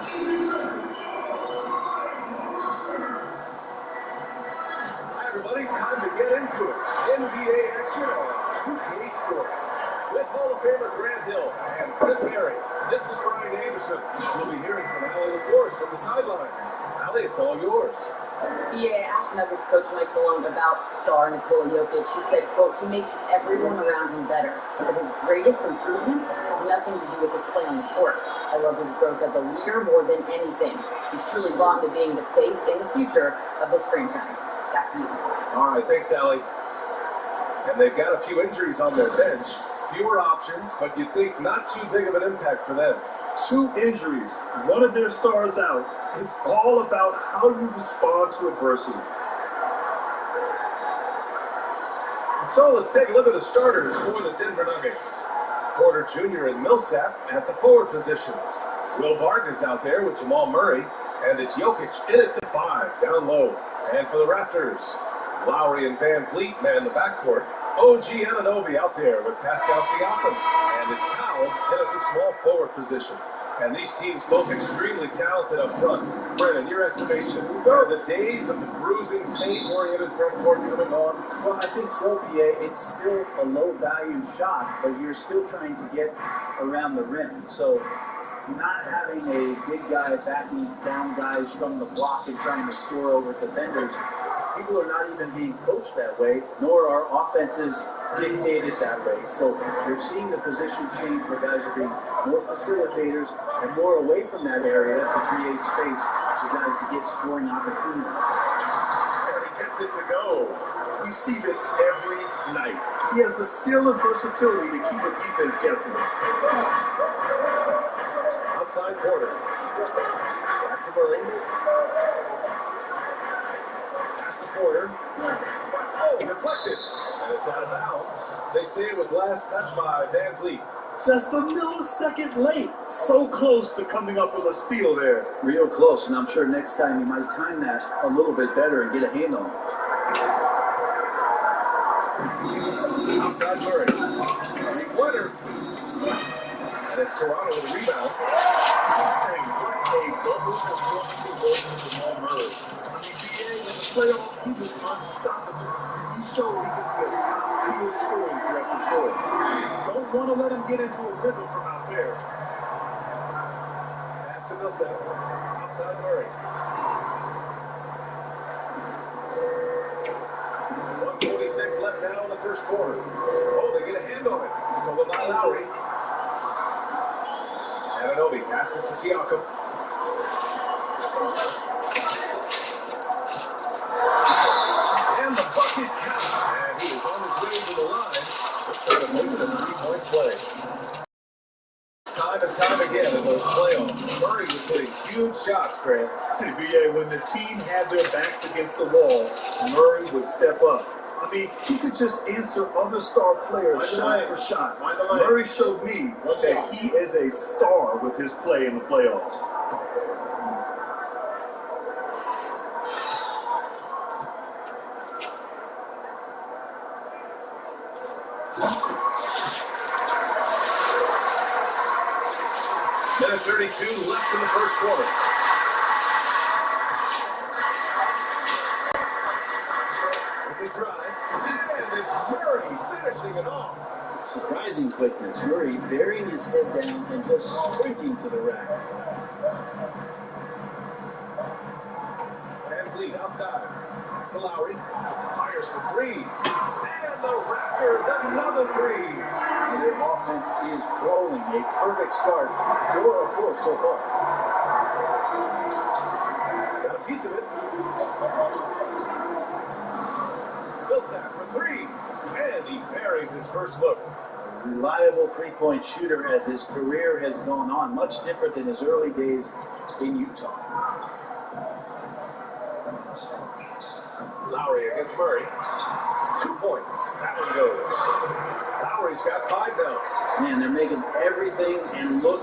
Hi everybody, time to get into it. NBA action on 2K Sports. With Hall of Famer Grant Hill and Clint Perry, this is Brian Anderson. We'll be hearing from Allie LaForce from the sideline. Allie, it's all yours. Yeah, asked Nuggets coach Mike Malone about star Nikola Jokic. He said, quote, he makes everyone around him better, but his greatest improvements have nothing to do with his play on the court. I love his growth as a leader more than anything. He's truly bought into being the face in the future of this franchise. Back to you. All right, thanks, Allie. And they've got a few injuries on their bench. Fewer options, but you'd think not too big of an impact for them. 2 injuries, one of their stars out. It's all about how you respond to adversity. So let's take a look at the starters for the Denver Nuggets. Porter Jr. and Millsap at the forward positions. Will Barton is out there with Jamal Murray, and it's Jokic in at the 5, down low. And for the Raptors, Lowry and Van Fleet man the backcourt. OG Anunoby out there with Pascal Siakam, and it's Powell in at the small forward position. And these teams both extremely talented up front. Brennan, your estimation, are the days of the bruising, pain-oriented front court coming on? Well, I think so, PA. It's still a low-value shot, but you're still trying to get around the rim. So not having a big guy backing down guys from the block and trying to score over defenders, people are not even being coached that way, nor are offenses dictated that way. So you're seeing the position change where guys are being more facilitators and more away from that area to create space for guys to get scoring opportunities. And he gets it to go. We see this every night. He has the skill and versatility to keep a defense guessing. Outside Porter. Back to Murray. Pass to Porter. Oh, deflected. And it's out of bounds. They say it was last touched by Van Fleet. Just a millisecond late. So close to coming up with a steal there. Real close, and I'm sure next time he might time that a little bit better and get a hand on it. Outside Murray. Three-pointer. And it's Toronto with a rebound. A double performance away from Jamal Murray. I mean, in the playoffs, he was unstoppable. He showed he could be a top-tier scoring threat for sure. Don't want to let him get into a rhythm from out there. Pass to Millsap. Outside Murray. 1:46 left now in the first quarter. Oh, they get a hand on it. Stolen by Lowry. Anunoby passes to Siakam. And the bucket counts. And he is on his way to the line. Trying to make it a 3-point play. Time and time again in those playoffs, Murray was hitting huge shots, Grant. NBA, when the team had their backs against the wall, Murray would step up. I mean, he could just answer other star players shot for shot. Murray showed me that he is a star with his play in the playoffs. Minute 32 left in the first quarter. With the drive, and it's Murray finishing it off. Surprising quickness. Murray burying his head down and just sprinting to the rack. Van Fleet outside. Back to Lowry. Fires for 3. And the Raptors another 3. And their offense is rolling. A perfect start. 4 of 4 so far. Got a piece of it. Millsap for 3. And he buries his first look. Reliable three-point shooter as his career has gone on. Much different than his early days in Utah. Lowry against Murray. 2 points. That one goes. Lowry's got 5 now. Man, they're making everything and look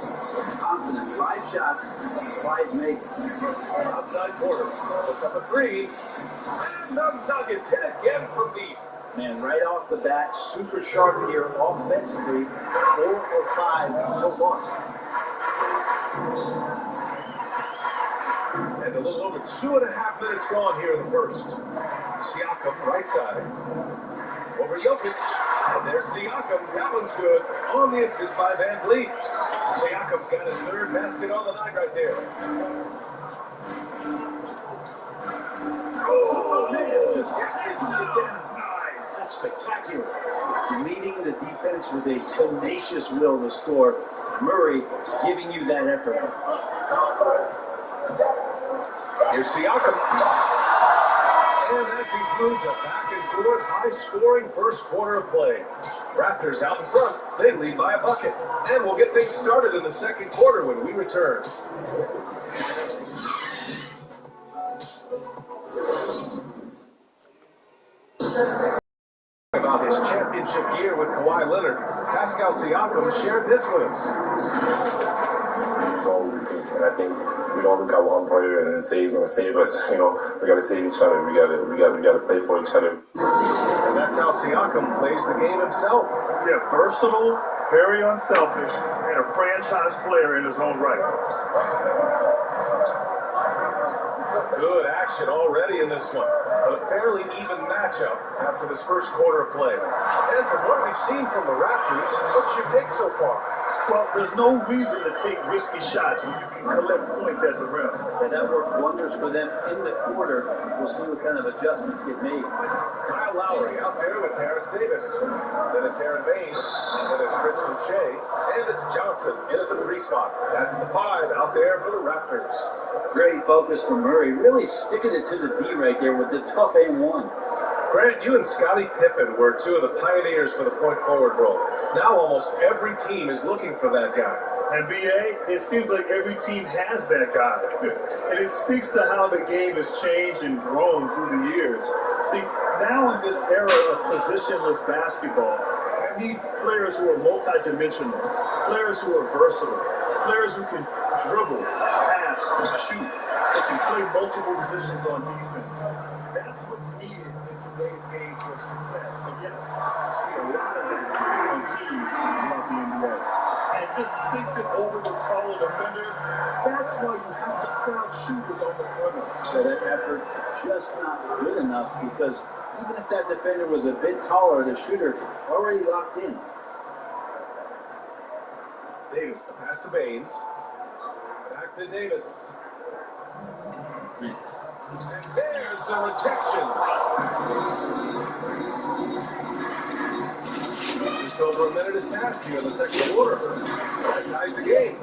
confident. 5 shots, 5 make. Outside Porter. Puts up a 3. And the Nuggets hit again from deep. Man, right off the bat, super sharp here offensively. 4 or 5 so far. And a little over 2.5 minutes gone here in the first. Siakam, right side. Over Jokic. And there's Siakam. That one's good. On the assist by Van Vliet. Siakam's got his third basket on the night right there. Oh, man, just got to see it down. Nice. That's spectacular. Leading the defense with a tenacious will to score. Murray giving you that effort. Here's Siakam. And that concludes a back-and-forth, high-scoring first quarter of play. Raptors out in front. They lead by a bucket. And we'll get things started in the second quarter when we return. About his championship year with Kawhi Leonard, Pascal Siakam shared this with us. It's all the team, and I think we don't look at one player and say he's going to save us. You know, we got to save each other. We got to play for each other. And that's how Siakam plays the game himself. Yeah, versatile, very unselfish, and a franchise player in his own right. Good action already in this one. But a fairly even matchup after this first quarter of play. And from what we've seen from the Raptors, what's your take so far? Well, there's no reason to take risky shots when you can collect points at the rim. And that worked wonders for them in the quarter. We'll see what kind of adjustments get made. Kyle Lowry out there with Terrence Davis. Then it's Aaron Baines. And then it's Chris Boucher. And it's Johnson in at the 3 spot. That's the 5 out there for the Raptors. Great focus from Murray. Really sticking it to the D right there with the tough A1. Grant, you and Scottie Pippen were two of the pioneers for the point forward role. Now almost every team is looking for that guy. And BA, it seems like every team has that guy. And it speaks to how the game has changed and grown through the years. See, now in this era of positionless basketball, you need players who are multidimensional, players who are versatile, players who can dribble, pass, and shoot, that can play multiple positions on defense. That's what's needed in today's game for success. So yes, you see a lot of that on teams throughout the NBA. And just sinks it over the taller defender. That's why you have to crowd shooters on the perimeter. So that effort just not good enough because even if that defender was a bit taller, the shooter already locked in. Davis, the pass to Baines. Back to Davis. And there's the rejection. Just over a minute has passed here in the second quarter. That ties the game.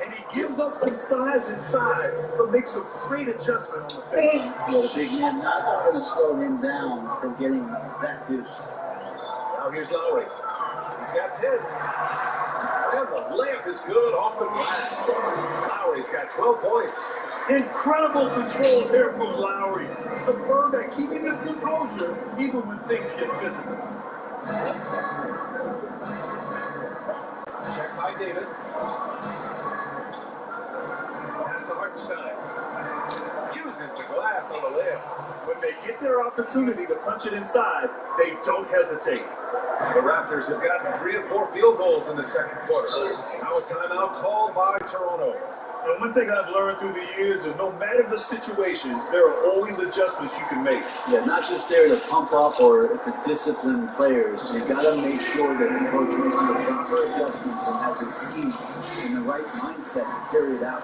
And he gives up some size inside, but makes a great adjustment on the finish. Yeah, the big man not going to slow him down from getting that deuce. Now here's Lowry. He's got 10. And the layup is good off the glass. Lowry's got 12 points. Incredible control there from Lowry. Superb at keeping his composure even when things get physical. Check by Davis. Pass to Hartenstein. Uses the glass on the layup. When they get their opportunity to punch it inside, they don't hesitate. The Raptors have gotten 3 of 4 field goals in the second quarter. Now a timeout called by Toronto. And one thing I've learned through the years is no matter the situation, there are always adjustments you can make. Yeah, not just there to pump up or to discipline players. You got to make sure that the coach makes the proper adjustments and has his team in the right mindset to carry it out.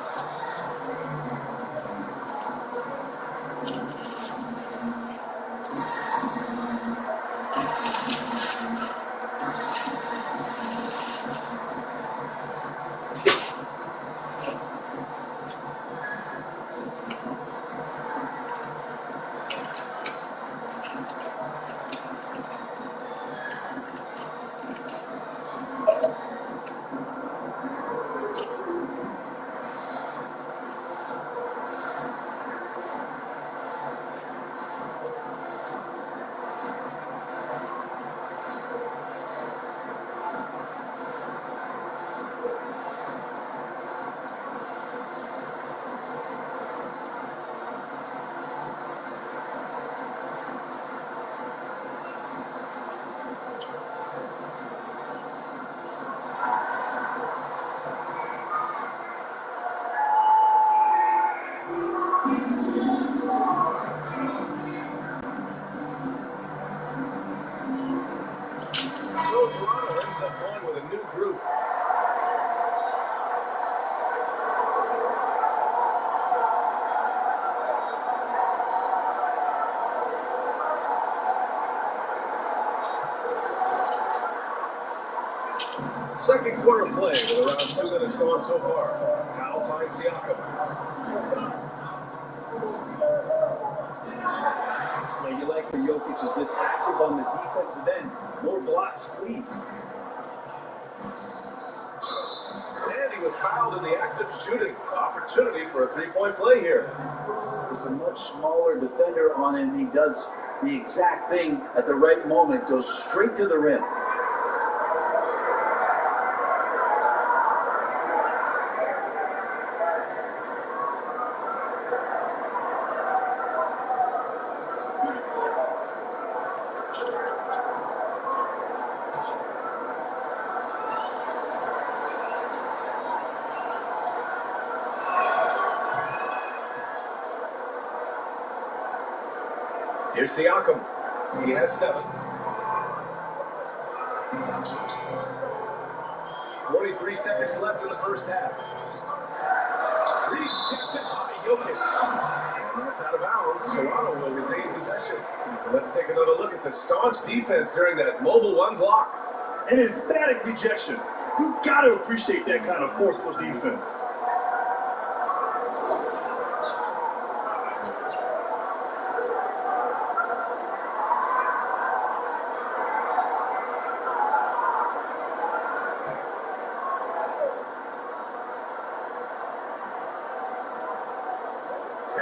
second quarter play with around 2 minutes gone so far. Foul finds Siakam. Yeah, you like where Jokic is just active on the defensive end. More blocks, please. And he was fouled in the act of shooting. Opportunity for a three-point play here. He's a much smaller defender on it, and he does the exact thing at the right moment. Goes straight to the rim. Here's Siakam. He has 7. 43 seconds left in the first half. Rejected by Jokic. And that's out of bounds. Toronto will retain possession. Let's take another look at the staunch defense during that mobile one block. An emphatic rejection. You got to appreciate that kind of forceful defense.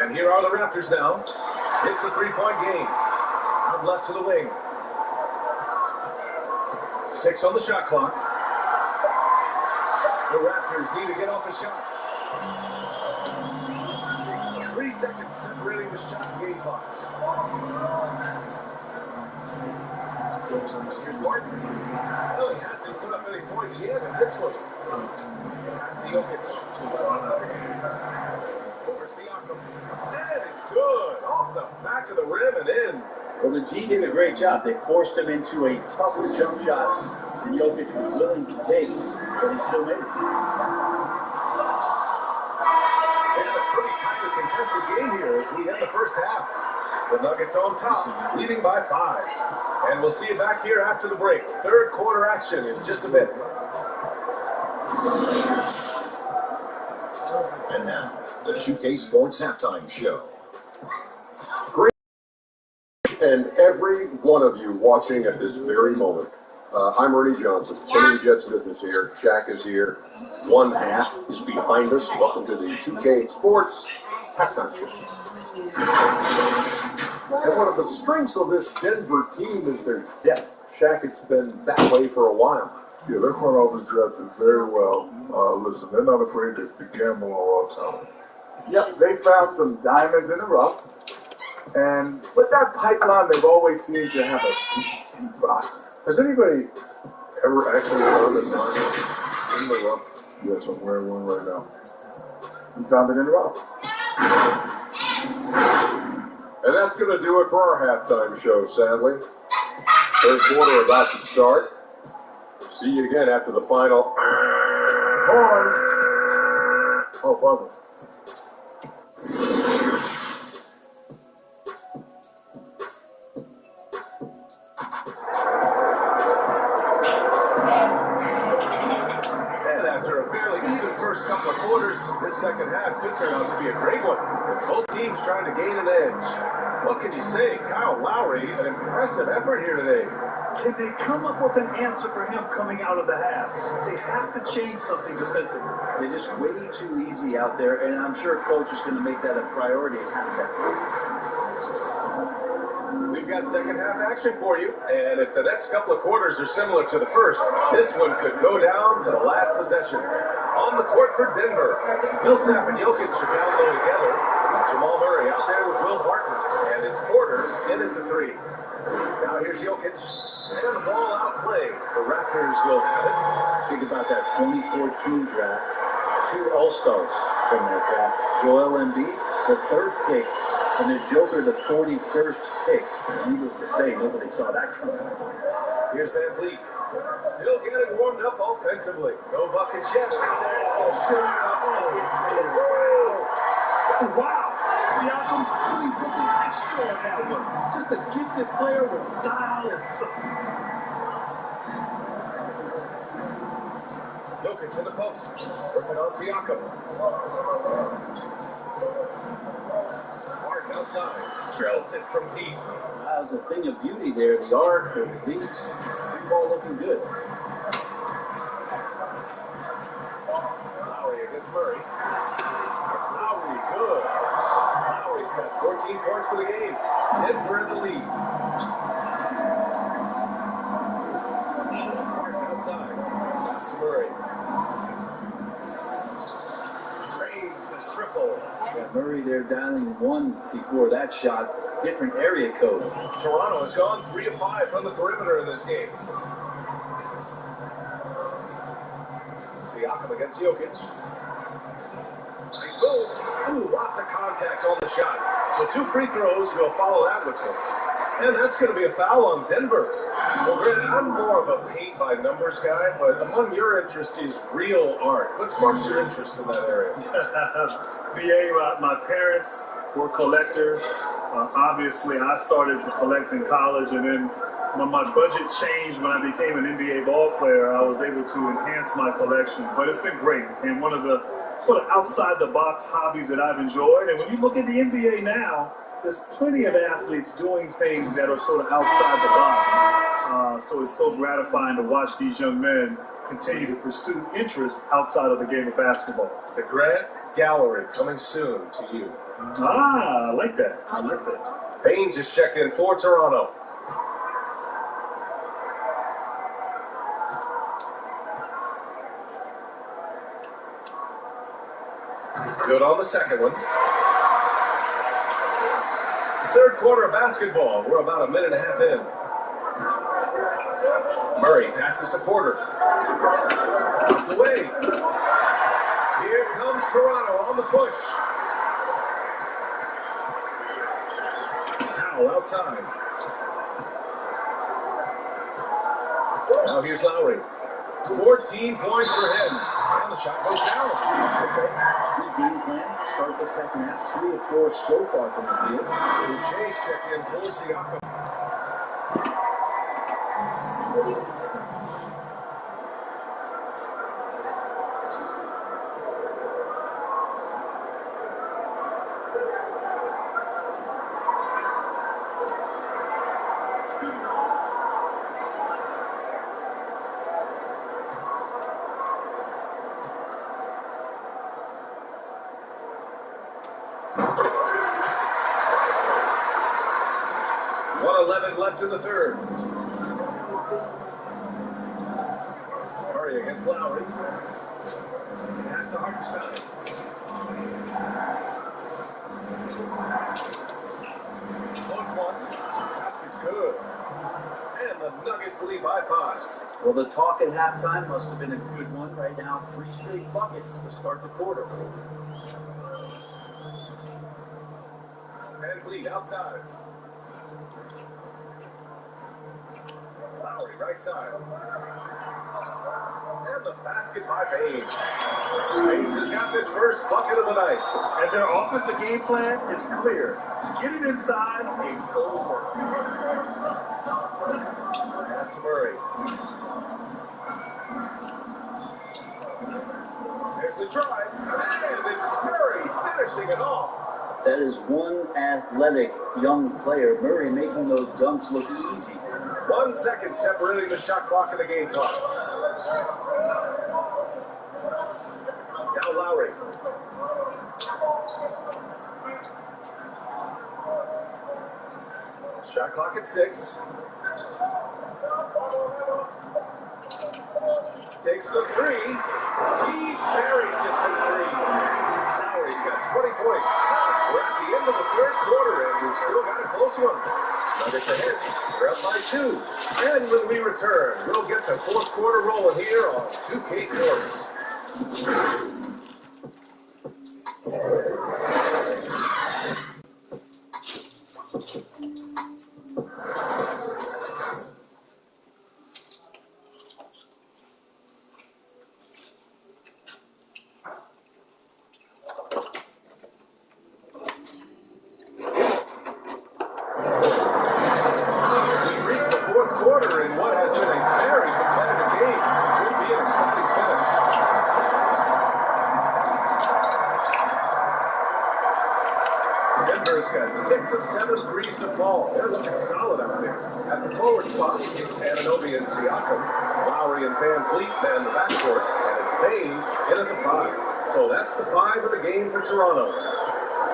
And here are the Raptors now. It's a three-point game. Out left to the wing. 6 on the shot clock. The Raptors need to get off a shot. 3 seconds separating the shot and game clock. Here's Martin. Well, he hasn't put up any points yet in this one. Pass to Jokic. Over Siakam. And it's good. Off the back of the rim and in. Well, the D did a great job. They forced him into a tougher jump shot than Jokic was willing to take, but he still made it. And a pretty tightly contested game here as we end the first half. The Nuggets on top, leading by 5. And we'll see you back here after the break. Third quarter action in just a bit. And now, the 2K Sports Halftime Show. Great, and every one of you watching at this very moment. I'm Ernie Johnson. Kenny Jets business here. Shaq is here. One half is behind us. Welcome to the 2K Sports Halftime Show. And one of the strengths of this Denver team is their depth. Shaq, it's been that way for a while. Yeah, their front office drafted very well. Listen, they're not afraid to gamble on raw talent. Yep, they found some diamonds in the rough. And with that pipeline, they've always seemed to have a deep roster. Has anybody ever actually found a diamond in the rough? Yes, I'm wearing one right now. You found it in the rough. And that's going to do it for our halftime show, sadly. Third quarter about to start. See you again after the final. Oh, buzzer. And after a fairly even first couple of quarters, this second half could turn out to be a great one, as both teams trying to gain an edge. What can you say? Kyle Lowry, an impressive effort here today. Can they come up with an answer for him coming out of the half? They have to change something defensively. They're just way too easy out there, and I'm sure coach is going to make that a priority at halftime. We've got second half action for you, and if the next couple of quarters are similar to the first, this one could go down to the last possession. On the court for Denver, Millsap and Jokic are down low together. Jamal Murray out there with Will Barton, and it's Porter in at the 3. Now here's Jokic, and the ball outplayed. The Raptors will have it. Think about that 2014 draft. 2 All-Stars from that draft. Joel Embiid, the 3rd pick, and the Joker, the 41st pick. Needless to say, nobody saw that coming. Here's Van Vliet. Still getting warmed up offensively. No bucket yet. Wow! Siakam doing something extra on that one. Just a gifted player with style and substance. Jokic to the post. Working on Siakam. Martin outside. Trails it from deep. That was a thing of beauty there. The arc, the release, the ball looking good. Lowry against Murray. Lowry, good. Lowry's got 14 points for the game. Denver in the lead. Martin outside. Pass to Murray. Drains the triple. Yeah, Murray there dialing one before that shot. Different area code. Toronto has gone 3 of 5 from the perimeter in this game. Siakam against Jokic. Nice move. Ooh, lots of contact on the shot. So 2 free throws will follow that whistle. And that's going to be a foul on Denver. Well, Grant, I'm more of a paint by numbers guy, but among your interest is real art. What sparks your interest in that area? BA, my parents were collectors. Obviously, I started to collect in college, and then when my budget changed when I became an NBA ball player, I was able to enhance my collection. But it's been great, and one of the sort of outside-the-box hobbies that I've enjoyed. And when you look at the NBA now, there's plenty of athletes doing things that are sort of outside the box. So it's so gratifying to watch these young men continue to pursue interest outside of the game of basketball. The Grant Gallery coming soon to you. I like that. I like that. Baines is checked in for Toronto. Good on the second one. Third quarter of basketball. We're about a minute and a half in. Murray passes to Porter. Knocked away. Here comes Toronto on the push. Powell outside. Now here's Lowry. 14 points for him. And the shot goes down. Okay. Good game plan. Start the second half. 3 of 4 so far from the field. Boucher's checked in for Siakam. Left in the third. Murray against Lowry. Pass to Hartenstein. Points one. Basket's good. And the Nuggets lead by 5. Well, the talk at halftime must have been a good one right now. 3 straight buckets to start the quarter. And lead outside. Lowry, right side. And the basket by Baines. Baines has got this first bucket of the night. And their offensive game plan is clear. Get it inside and go work. Pass to Murray. There's the drive. And it's Murray finishing it off. That is one athletic young player. Murray making those dunks look easy. 1 second separating the shot clock and the game clock. Now Lowry. Shot clock at 6. Takes the 3. He buries it for 3. Lowry's got 20 points. We're at the end of the third quarter, and we've still got a close one. Nuggets ahead. We're up by 2. And when we return, we'll get the fourth quarter rolling here on 2K Sports. Quarter in what has been a very competitive game. Could be an exciting finish. Denver's got 6 of 7 threes to fall. They're looking solid out there. At the forward spot, it's Anunoby and Siakam. Lowry and Van Fleet man the backcourt. And it's Baines in at the 5. So that's the 5 of the game for Toronto.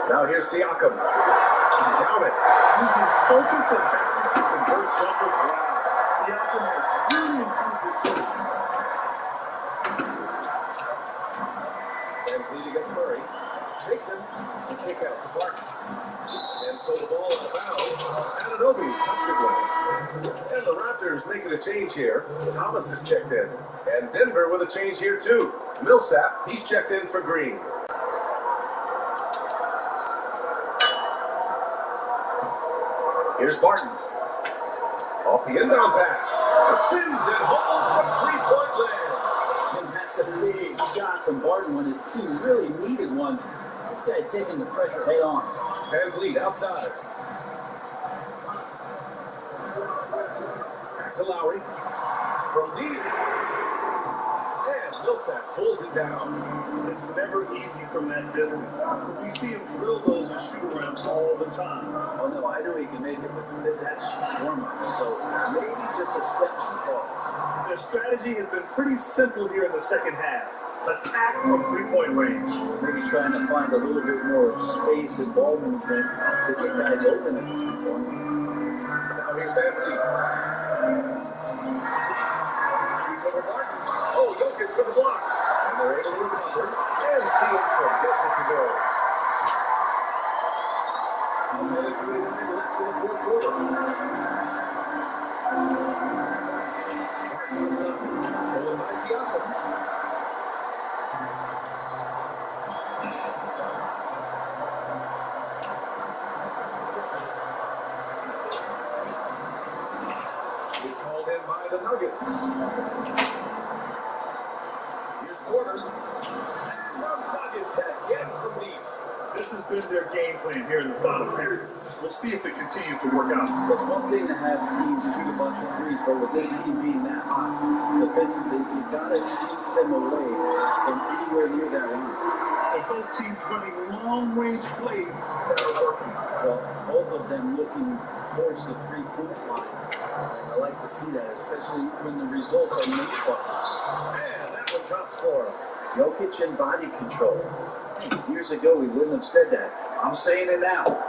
Now here's Siakam. Down it. Using focus and practice to convert jumpers. Wow. Siakam has really improved his shooting. Van Fleet against Murray. Takes him. Kick out to Barton. And so the ball out of bounds. Anunoby touched it well. And the Raptors making a change here. Thomas is checked in. And Denver with a change here too. Millsap, he's checked in for Green. Here's Barton. Off the inbound pass. Sends it home from three-point land. And that's a big shot from Barton when his team really needed one. This guy taking the pressure head on. Van Fleet outside. Back to Lowry. From deep. And Millsap pulls it down. It's never easy from that distance. We see him drill those and shoot around all the time. Oh no, I know he can make it, but that's warm-up. So maybe just a step too far. Their strategy has been pretty simple here in the second half. Attack from three-point range. Maybe trying to find a little bit more space and ball movement to get guys open at the three-point. Now here's Van Fleet. Shoots over Barton. Oh, Jokic with the block. And they're able to recover. And Siakam gets it to go. 1:39 left in the fourth quarter. Barton comes up. Going by Siakam. It's hauled in by the Nuggets. Here's Porter. And the Nuggets hit again from deep. This has been their game plan here in the final period. We'll see if it continues to work out. It's one thing to have teams shoot a bunch of threes, but with this team being that hot defensively, you gotta chase them away from anywhere near that line. And both teams running long-range plays that are working. Well, both of them looking towards the three-point line. I like to see that, especially when the results are made buckets. And that one drops for him. Jokic and body control. Hey, years ago, we wouldn't have said that. I'm saying it now.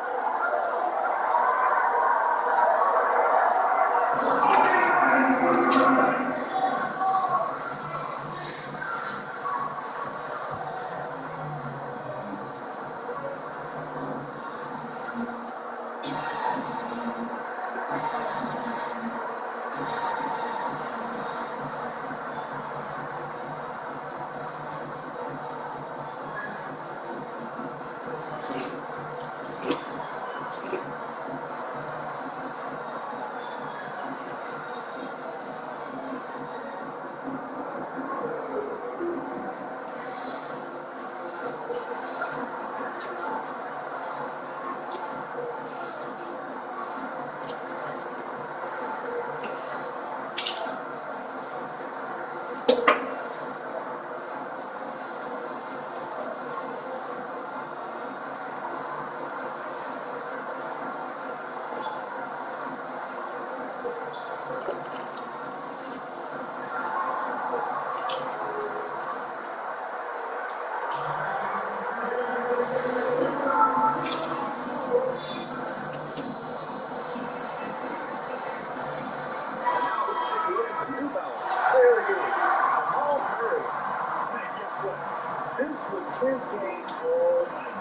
His game all night.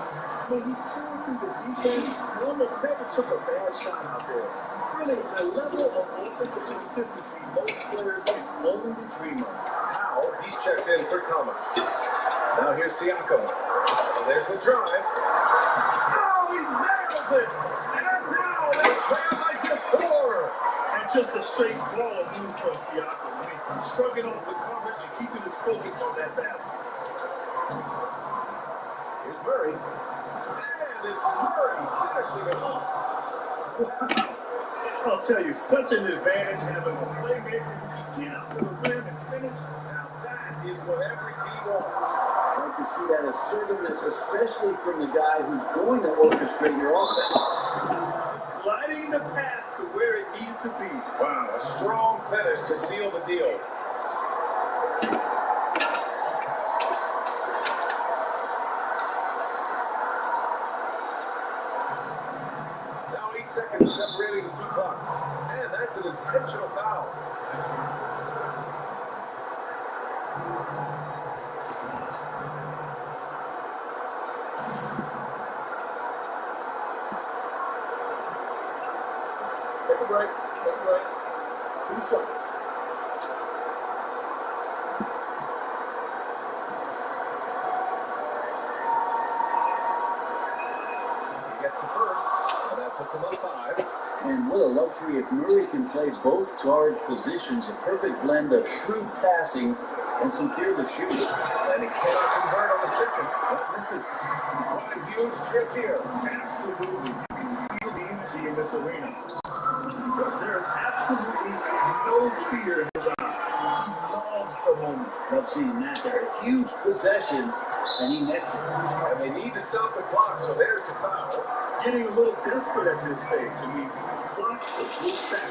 When he turned through the defense, he almost never took a bad shot out there. Really, a level of offensive consistency most players can only dream of. Now he's checked in for Thomas. Now here's Siakam. And there's the drive. Oh, he nails it! And now they trail by just 4. And just a straight ball move from Siakam. I mean, shrugging off the coverage and keeping his focus on that basket. Here's Murray. And it's Murray finishing it off. I'll tell you, such an advantage having a playmaker who can get out to the rim and finish. Now that is what every team wants. Like like to see that assertiveness, especially from the guy who's going to orchestrate your offense. Gliding the pass to where it needed to be. Wow, a strong finish to seal the deal. Now 8 seconds separating the two clocks. And that's an intentional foul. Take a break. 2 seconds. He gets the first, and that puts him up 5. And what a luxury if Murray can play both guard positions, a perfect blend of shrewd passing and some fearless shooting. And he cannot convert on the second. That misses. What a huge trip here. Absolutely. You can feel the energy in this arena. There's absolutely no fear in his eyes. He loves the moment. Love seeing that there. Huge possession, and he nets it. And they need to stop the clock, so there's the foul. Getting a little desperate at this stage. I mean, clock will stack.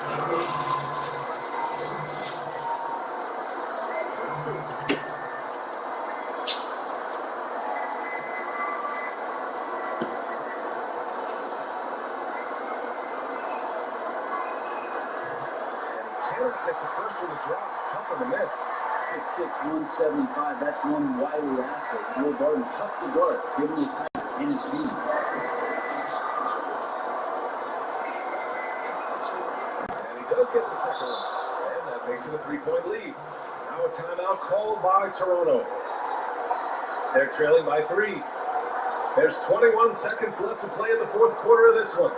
Cannot get the first one to drop. Tough on the miss. 6'6", 175. That's one wily athlete. Will Barton tough to guard, given his height and his speed. And he does get the second one. And that makes it a 3-point lead. Now a timeout called by Toronto. They're trailing by 3. There's 21 seconds left to play in the fourth quarter of this one.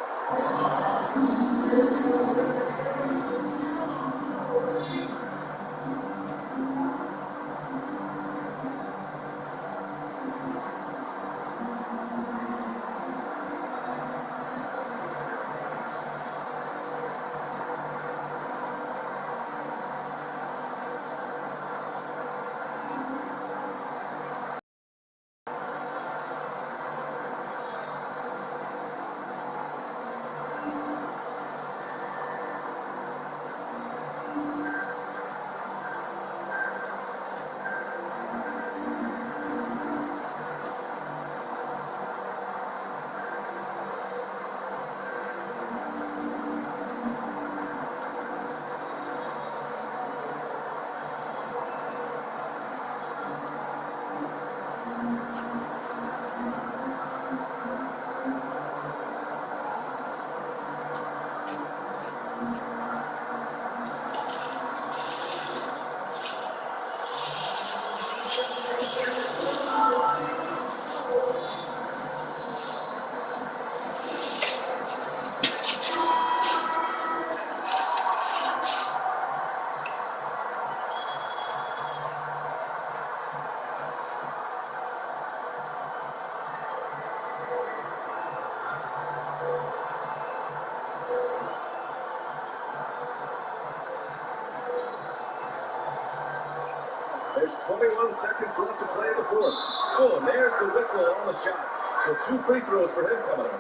There's 21 seconds left to play in the fourth. Oh, and there's the whistle on the shot. So 2 free throws for him coming up.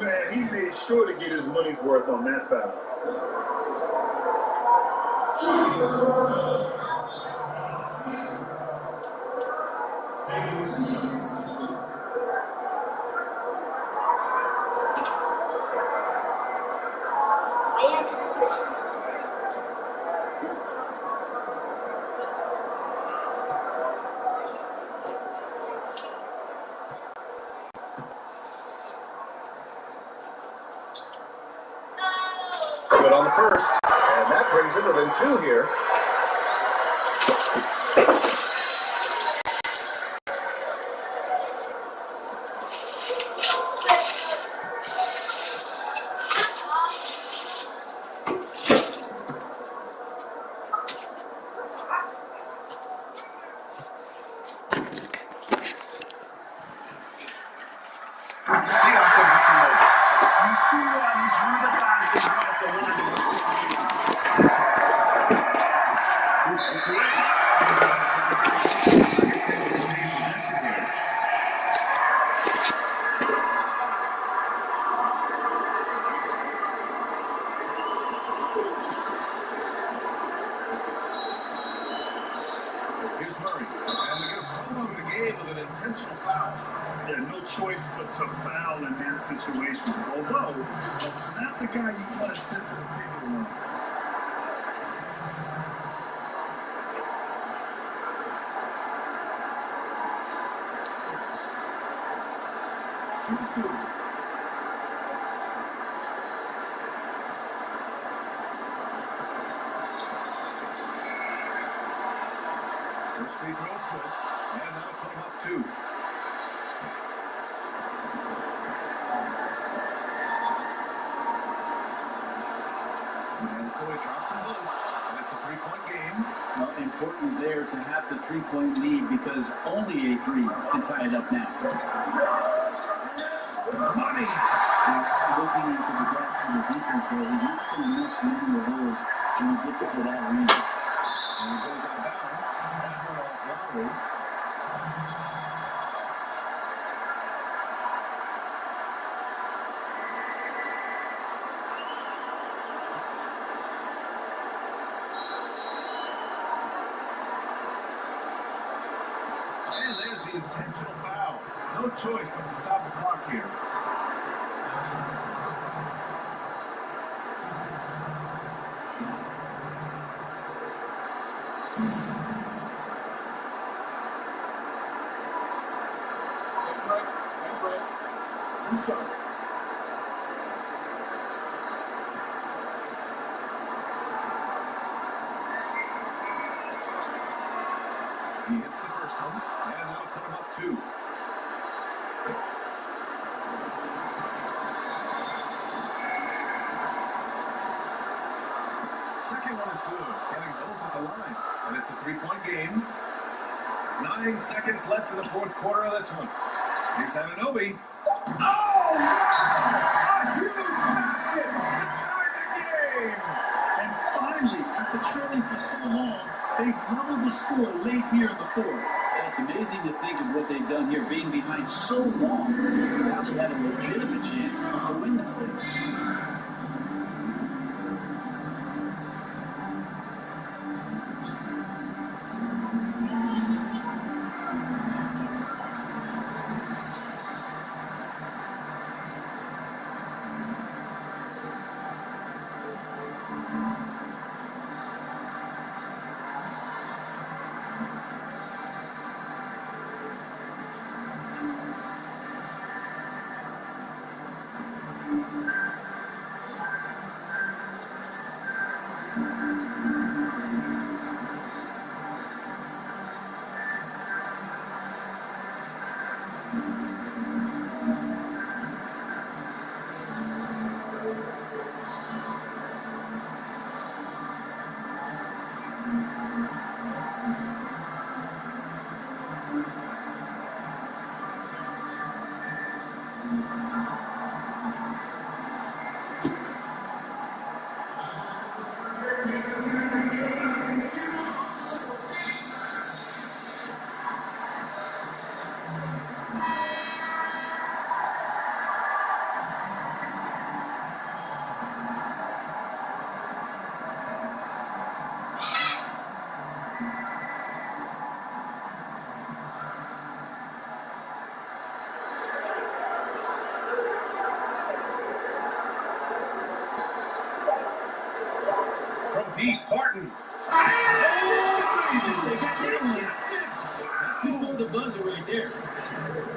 Man, he made sure to get his money's worth on that foul. Good on the first. And that brings him within 2 here. a foul in that situation. Although, it's not the guy you want to send to the free throw line. Shoot 2. First free throw's good, and that'll put him up 2. And so he drops them both, and it's a 3-point game. Well, important there to have the 3-point lead because only a 3 can tie it up now. Money! Now, looking into the gaps in the defense there, he's not going to miss many of those when he gets to that range. And he goes out of bounds. That one off Lowry. And there's the intentional foul. No choice but to stop the clock here. Inside. He hits the first one, and that'll put him up 2. Second one is good, getting both at the line, and it's a 3-point game. 9 seconds left in the fourth quarter of this one. Here's Anunoby. Oh, wow! A huge basket to tie the game! And finally, after trailing for so long, they doubled the score late here in the fourth. It's amazing to think of what they've done here, being behind so long. Now they have a legitimate chance to win this thing. From deep, Barton. Before the buzzer right there.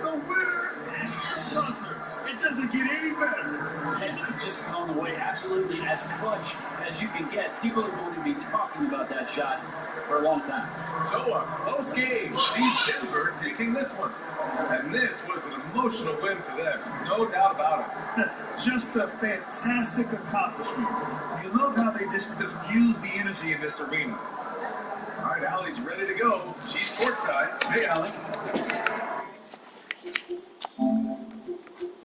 The winner and the buzzer. It doesn't get any better. And I'm just blown away. Absolutely as clutch as you can get. People are going to be talking about that shot for a long time. So a close game sees Denver taking this one. And this was an emotional win for them. No doubt about it. Just a fantastic accomplishment. You love how they just diffuse the energy in this arena. All right, Allie's ready to go. She's courtside. Hey, Allie.